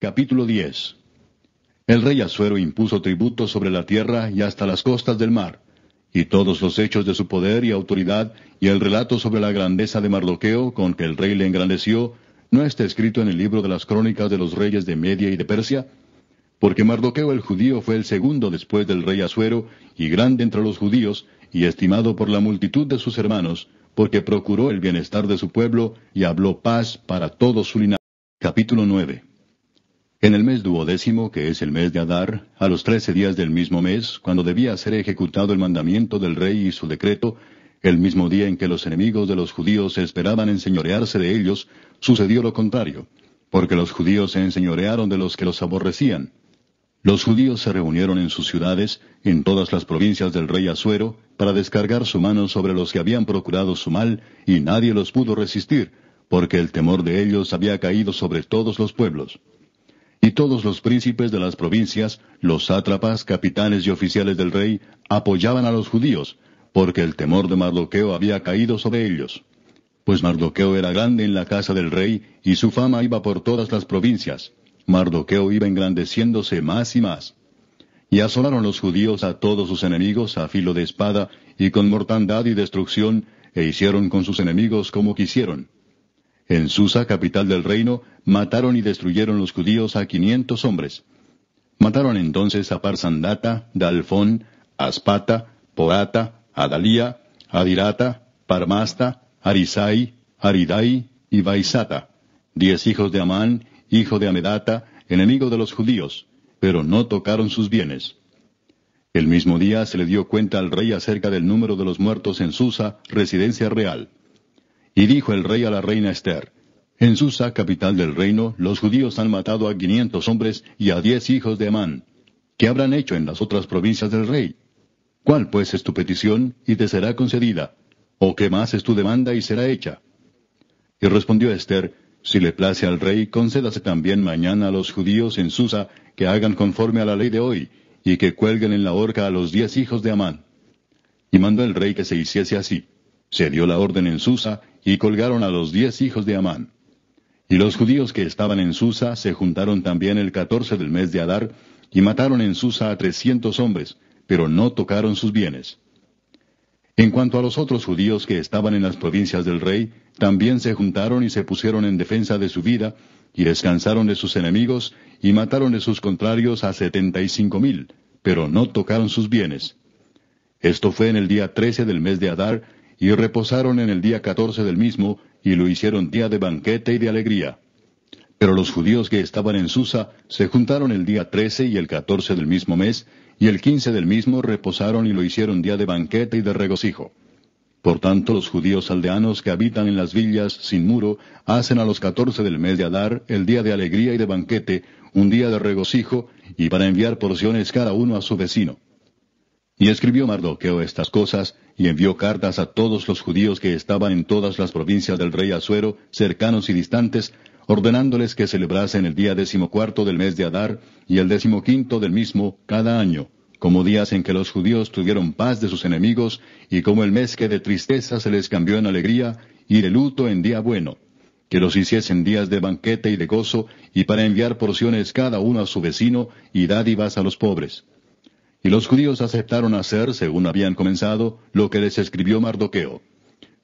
Capítulo 10. El rey Asuero impuso tributos sobre la tierra y hasta las costas del mar, y todos los hechos de su poder y autoridad, y el relato sobre la grandeza de Mardoqueo, con que el rey le engrandeció, ¿no está escrito en el libro de las crónicas de los reyes de Media y de Persia? Porque Mardoqueo el judío fue el segundo después del rey Asuero, y grande entre los judíos, y estimado por la multitud de sus hermanos, porque procuró el bienestar de su pueblo, y habló paz para todo su linaje. Capítulo 9. En el mes 12, que es el mes de Adar, a los 13 días del mismo mes, cuando debía ser ejecutado el mandamiento del rey y su decreto, el mismo día en que los enemigos de los judíos esperaban enseñorearse de ellos, sucedió lo contrario, porque los judíos se enseñorearon de los que los aborrecían. Los judíos se reunieron en sus ciudades, en todas las provincias del rey Asuero, para descargar su mano sobre los que habían procurado su mal, y nadie los pudo resistir, porque el temor de ellos había caído sobre todos los pueblos. Y todos los príncipes de las provincias, los sátrapas, capitanes y oficiales del rey, apoyaban a los judíos, porque el temor de Mardoqueo había caído sobre ellos. Pues Mardoqueo era grande en la casa del rey, y su fama iba por todas las provincias. Mardoqueo iba engrandeciéndose más y más. Y asolaron los judíos a todos sus enemigos a filo de espada, y con mortandad y destrucción, e hicieron con sus enemigos como quisieron. En Susa, capital del reino, mataron y destruyeron los judíos a 500 hombres. Mataron entonces a Parsandata, Dalfón, Aspata, Poata, Adalía, Adirata, Parmasta, Arisai, Aridai y Baisata, 10 hijos de Amán, hijo de Amedata, enemigo de los judíos, pero no tocaron sus bienes. El mismo día se le dio cuenta al rey acerca del número de los muertos en Susa, residencia real. Y dijo el rey a la reina Ester: En Susa, capital del reino, los judíos han matado a 500 hombres y a 10 hijos de Amán. ¿Qué habrán hecho en las otras provincias del rey? ¿Cuál pues es tu petición, y te será concedida? ¿O qué más es tu demanda, y será hecha? Y respondió Ester: Si le place al rey, concédase también mañana a los judíos en Susa que hagan conforme a la ley de hoy, y que cuelguen en la horca a los 10 hijos de Amán. Y mandó el rey que se hiciese así. Se dio la orden en Susa, y colgaron a los 10 hijos de Amán. Y los judíos que estaban en Susa se juntaron también el 14 del mes de Adar, y mataron en Susa a 300 hombres, pero no tocaron sus bienes. En cuanto a los otros judíos que estaban en las provincias del rey, también se juntaron y se pusieron en defensa de su vida, y descansaron de sus enemigos, y mataron de sus contrarios a 75,000, pero no tocaron sus bienes. Esto fue en el día 13 del mes de Adar, y reposaron en el día 14 del mismo, y lo hicieron día de banquete y de alegría. Pero los judíos que estaban en Susa se juntaron el día 13 y el 14 del mismo mes, y el 15 del mismo reposaron y lo hicieron día de banquete y de regocijo. Por tanto, los judíos aldeanos que habitan en las villas sin muro hacen a los 14 del mes de Adar el día de alegría y de banquete, un día de regocijo, y para enviar porciones cada uno a su vecino. Y escribió Mardoqueo estas cosas, y envió cartas a todos los judíos que estaban en todas las provincias del rey Asuero, cercanos y distantes, ordenándoles que celebrasen el día 14 del mes de Adar, y el 15 del mismo cada año, como días en que los judíos tuvieron paz de sus enemigos, y como el mes que de tristeza se les cambió en alegría, y de luto en día bueno, que los hiciesen días de banquete y de gozo, y para enviar porciones cada uno a su vecino, y dádivas a los pobres. Y los judíos aceptaron hacer, según habían comenzado, lo que les escribió Mardoqueo.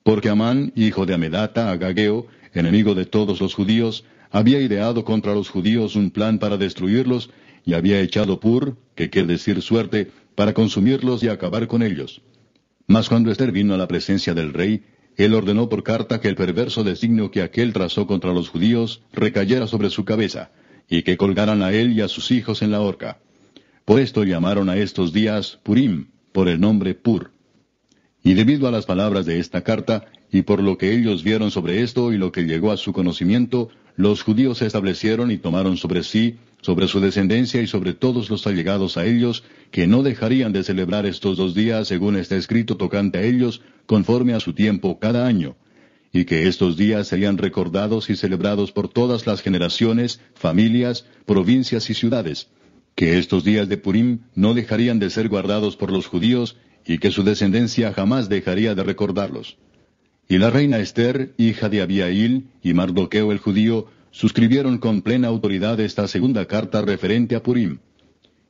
Porque Amán, hijo de Amedata, agageo, enemigo de todos los judíos, había ideado contra los judíos un plan para destruirlos, y había echado pur, que quiere decir suerte, para consumirlos y acabar con ellos. Mas cuando Ester vino a la presencia del rey, él ordenó por carta que el perverso designio que aquél trazó contra los judíos recayera sobre su cabeza, y que colgaran a él y a sus hijos en la horca. Por esto llamaron a estos días Purim, por el nombre Pur. Y debido a las palabras de esta carta, y por lo que ellos vieron sobre esto y lo que llegó a su conocimiento, los judíos se establecieron y tomaron sobre sí, sobre su descendencia y sobre todos los allegados a ellos, que no dejarían de celebrar estos 2 días según está escrito tocante a ellos, conforme a su tiempo cada año, y que estos días serían recordados y celebrados por todas las generaciones, familias, provincias y ciudades, que estos días de Purim no dejarían de ser guardados por los judíos, y que su descendencia jamás dejaría de recordarlos. Y la reina Ester, hija de Abihail, y Mardoqueo el judío, suscribieron con plena autoridad esta segunda carta referente a Purim.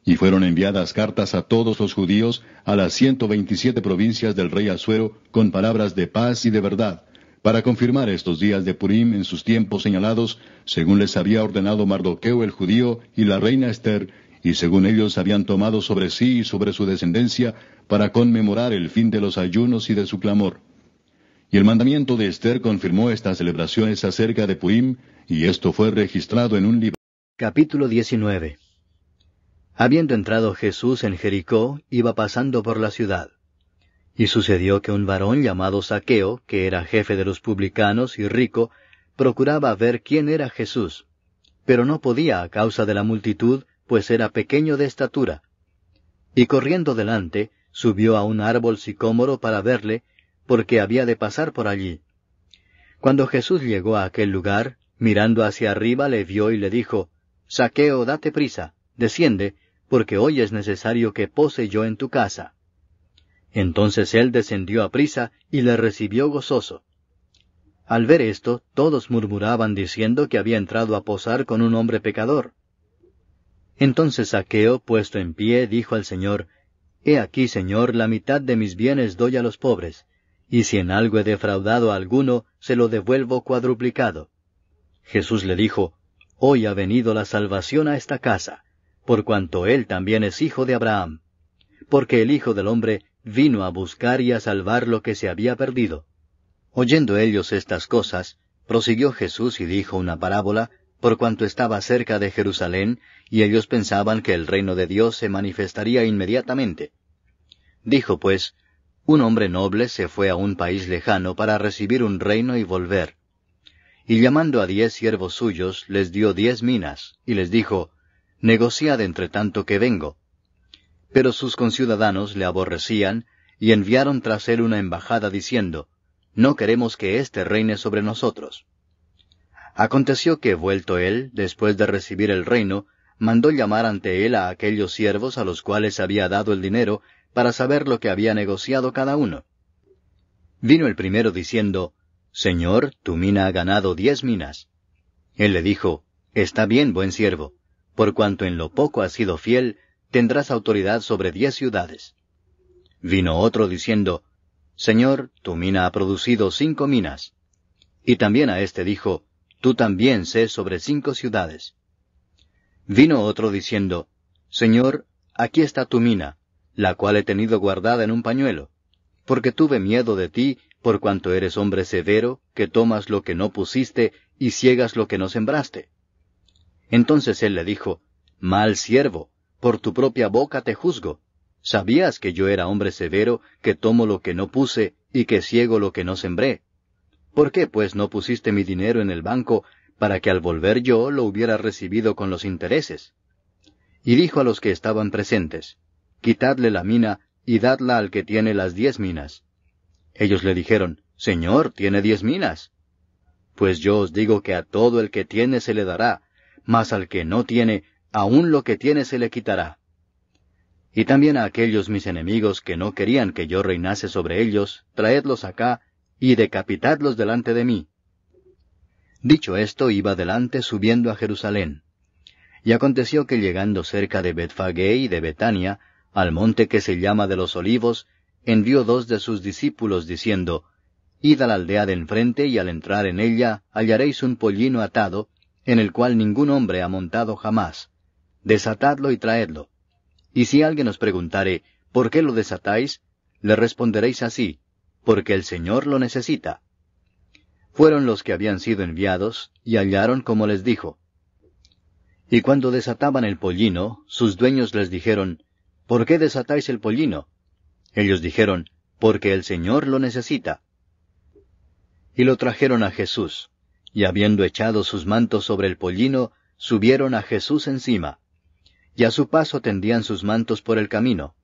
Y fueron enviadas cartas a todos los judíos a las 127 provincias del rey Asuero con palabras de paz y de verdad, para confirmar estos días de Purim en sus tiempos señalados, según les había ordenado Mardoqueo el judío y la reina Esther, y según ellos habían tomado sobre sí y sobre su descendencia, para conmemorar el fin de los ayunos y de su clamor. Y el mandamiento de Esther confirmó estas celebraciones acerca de Purim, y esto fue registrado en un libro. Capítulo 19. Habiendo entrado Jesús en Jericó, iba pasando por la ciudad. Y sucedió que un varón llamado Zaqueo, que era jefe de los publicanos y rico, procuraba ver quién era Jesús, pero no podía a causa de la multitud, pues era pequeño de estatura. Y corriendo delante, subió a un árbol sicómoro para verle, porque había de pasar por allí. Cuando Jesús llegó a aquel lugar, mirando hacia arriba le vio y le dijo, Zaqueo, date prisa, desciende, porque hoy es necesario que pose yo en tu casa. Entonces él descendió a prisa y le recibió gozoso. Al ver esto, todos murmuraban diciendo que había entrado a posar con un hombre pecador. Entonces Zaqueo, puesto en pie, dijo al Señor, He aquí, Señor, la mitad de mis bienes doy a los pobres, y si en algo he defraudado a alguno, se lo devuelvo cuadruplicado. Jesús le dijo, Hoy ha venido la salvación a esta casa, por cuanto él también es hijo de Abraham, porque el Hijo del Hombre vino a buscar y a salvar lo que se había perdido. Oyendo ellos estas cosas, prosiguió Jesús y dijo una parábola, por cuanto estaba cerca de Jerusalén, y ellos pensaban que el reino de Dios se manifestaría inmediatamente. Dijo pues, un hombre noble se fue a un país lejano para recibir un reino y volver. Y llamando a 10 siervos suyos, les dio 10 minas, y les dijo, Negociad entre tanto que vengo. Pero sus conciudadanos le aborrecían, y enviaron tras él una embajada diciendo, No queremos que éste reine sobre nosotros. Aconteció que, vuelto él, después de recibir el reino, mandó llamar ante él a aquellos siervos a los cuales había dado el dinero, para saber lo que había negociado cada uno. Vino el primero diciendo, Señor, tu mina ha ganado 10 minas. Él le dijo, Está bien, buen siervo, por cuanto en lo poco has sido fiel, tendrás autoridad sobre 10 ciudades. Vino otro diciendo, Señor, tu mina ha producido 5 minas. Y también a éste dijo, Tú también sé sobre 5 ciudades. Vino otro diciendo, Señor, aquí está tu mina, la cual he tenido guardada en un pañuelo, porque tuve miedo de ti, por cuanto eres hombre severo, que tomas lo que no pusiste y ciegas lo que no sembraste. Entonces él le dijo, Mal siervo, por tu propia boca te juzgo. ¿Sabías que yo era hombre severo, que tomo lo que no puse y que ciego lo que no sembré? ¿Por qué pues no pusiste mi dinero en el banco, para que al volver yo lo hubiera recibido con los intereses? Y dijo a los que estaban presentes, Quitadle la mina y dadla al que tiene las 10 minas. Ellos le dijeron, Señor, tiene 10 minas. Pues yo os digo que a todo el que tiene se le dará, mas al que no tiene, aun lo que tiene se le quitará. Y también a aquellos mis enemigos que no querían que yo reinase sobre ellos, traedlos acá, y decapitadlos delante de mí. Dicho esto, iba delante subiendo a Jerusalén. Y aconteció que llegando cerca de Betfagé y de Betania, al monte que se llama de los Olivos, envió 2 de sus discípulos, diciendo, Id a la aldea de enfrente, y al entrar en ella hallaréis un pollino atado, en el cual ningún hombre ha montado jamás. Desatadlo y traedlo. Y si alguien os preguntare, ¿por qué lo desatáis?, le responderéis así, porque el Señor lo necesita. Fueron los que habían sido enviados, y hallaron como les dijo. Y cuando desataban el pollino, sus dueños les dijeron, ¿por qué desatáis el pollino? Ellos dijeron, porque el Señor lo necesita. Y lo trajeron a Jesús, y habiendo echado sus mantos sobre el pollino, subieron a Jesús encima. Y a su paso tendían sus mantos por el camino.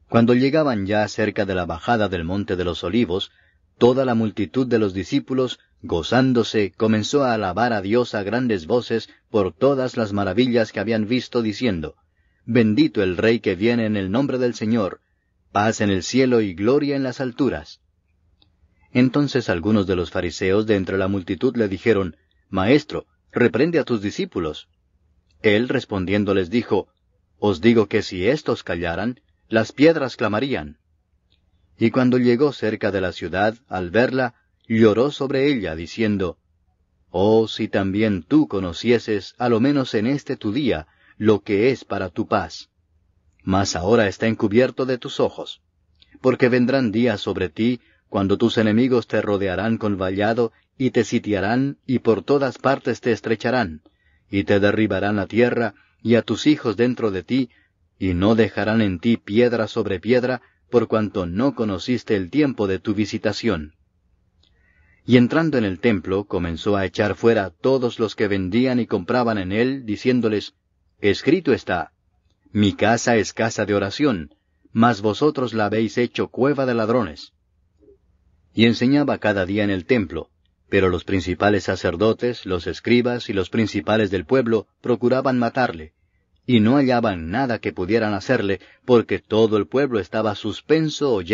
Cuando llegaban ya cerca de la bajada del monte de los Olivos, toda la multitud de los discípulos, gozándose, comenzó a alabar a Dios a grandes voces por todas las maravillas que habían visto, diciendo, Bendito el Rey que viene en el nombre del Señor, paz en el cielo y gloria en las alturas. Entonces algunos de los fariseos de entre la multitud le dijeron, Maestro, reprende a tus discípulos. Él respondiendo les dijo, Os digo que si éstos callaran, las piedras clamarían. Y cuando llegó cerca de la ciudad, al verla, lloró sobre ella, diciendo, Oh, si también tú conocieses, a lo menos en este tu día, lo que es para tu paz. Mas ahora está encubierto de tus ojos. Porque vendrán días sobre ti, cuando tus enemigos te rodearán con vallado, y te sitiarán, y por todas partes te estrecharán, y te derribarán a tierra, y a tus hijos dentro de ti, y no dejarán en ti piedra sobre piedra, por cuanto no conociste el tiempo de tu visitación. Y entrando en el templo, comenzó a echar fuera a todos los que vendían y compraban en él, diciéndoles, Escrito está, Mi casa es casa de oración, mas vosotros la habéis hecho cueva de ladrones. Y enseñaba cada día en el templo, pero los principales sacerdotes, los escribas y los principales del pueblo procuraban matarle, y no hallaban nada que pudieran hacerle, porque todo el pueblo estaba suspenso oyendo